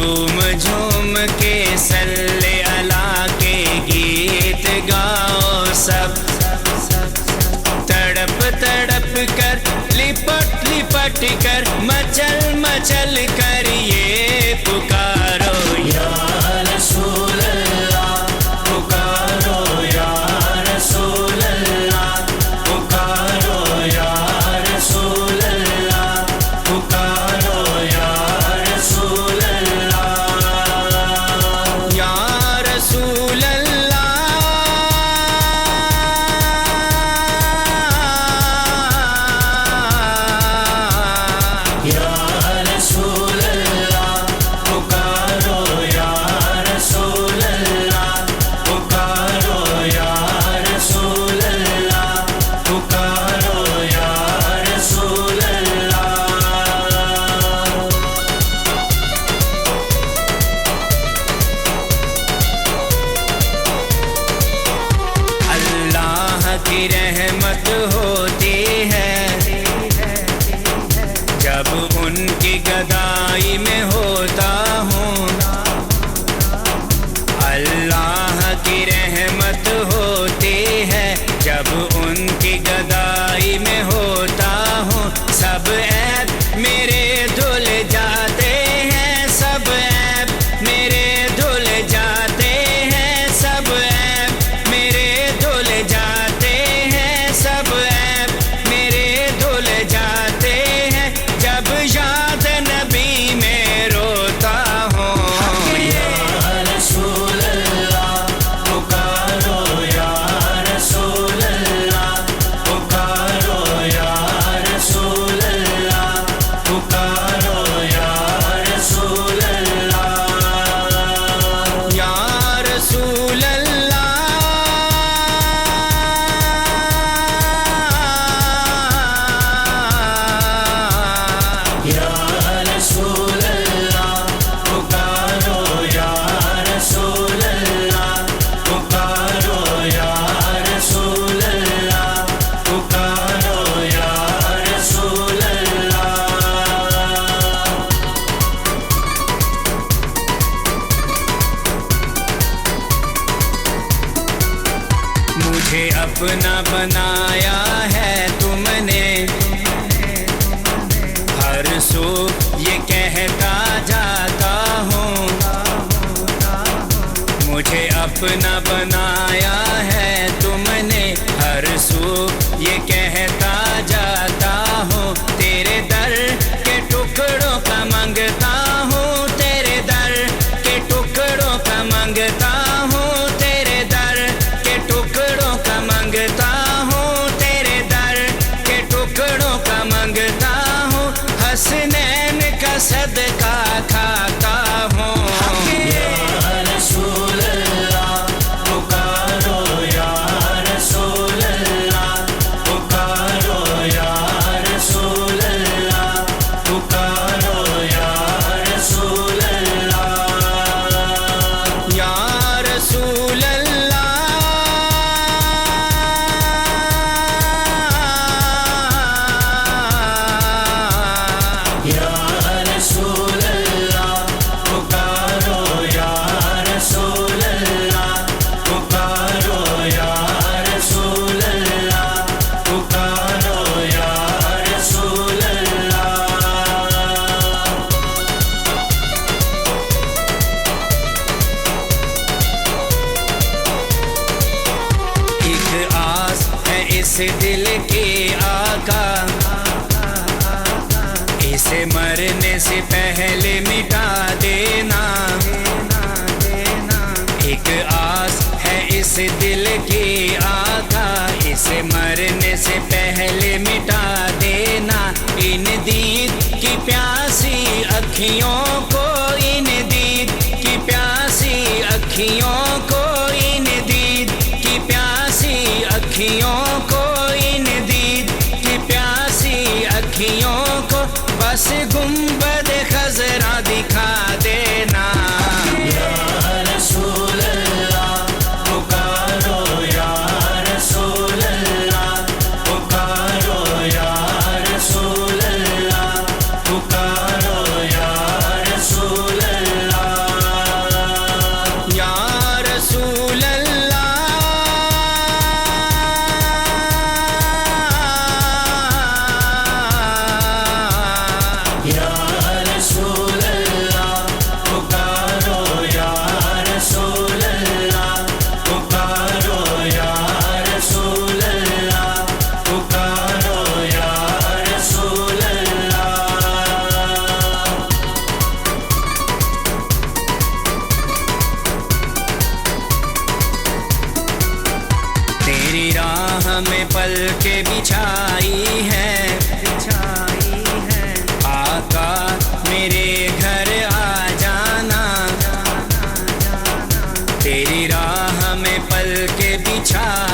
झूम झूम के सल्ले अला के गीत गाओ सब, तड़प तड़प कर लिपट लिपट कर मचल मचल कर ये पुकारो या रसूल अल्लाह, पुकारो या रसूल अल्लाह, पुकारो या रसूल अल्लाह, पुकारो या रसूल अल्लाह, या रसूल अल्लाह, या रसूल अल्लाह, पुकारो या रसूल अल्लाह, पुकारो या रसूल अल्लाह, पुकारो या रसूल अल्लाह। अल्लाह की रहमत होती है जब उनकी गदाई में होता हूँ, अल्लाह की रहमत होती है जब उनकी गदाई में होता हूँ। सब ऐब मेरे धुल जाते हैं, सब ऐब मेरे धुल जाते हैं, सब ऐब मेरे धुल जाते हैं, सब ऐब मेरे धुल जाते हैं जब याद नबी में रोता हूँ। या रसूल अल्लाह, पुकारो या रसूल अल्लाह, पुकारो या रसूल अल्लाह, पुकारो या रसूल अल्लाह, या रसूल अल्लाह, या रसूल अल्लाह, पुकारो या रसूल अल्लाह, पुकारो या रसूल अल्लाह, पुकारो या रसूल अल्लाह। मुझे अपना बनाया है तुमने, हर सू ये कहता जाता हूँ। मुझे अपना बनाया है तुमने, हर सू ये कहता जाता हूँ। तेरे दर के टुकड़ों का मंगता हूँ, तेरे दर के टुकड़ों का मंगता हूँ, तेरे दर के टुकड़ों का मंगता हूँ, तेरे दर के टुकड़ों का मंगता हूँ। हसनैन का सदका खाता हूँ। या रसूल अल्लाह, पुकारो या रसूल अल्लाह, पुकारो या रसूल अल्लाह, पुकारो या रसूल अल्लाह, या रसूल अल्लाह, या रसूल अल्लाह, पुकारो या रसूल अल्लाह, पुकारो या रसूल अल्लाह, पुकारो या रसूल अल्लाह। एक आस है इस दिल की आका, इसे मरने से पहले मिटा देना। एक आस है इस दिल की आका, इसे मरने से पहले मिटा देना। इन दीद की प्यासी अखियों को, इन दीद की प्यासी अखियों को, इन दीद की प्यासी अखियों को, इन दीद की प्यासी अखियों को बस गुंबद खजरा दिखा देना। या रसूल अल्लाह, पुकारो या रसूल अल्लाह, पुकारो या रसूल अल्लाह, पुकारो या रसूल अल्लाह। بچھا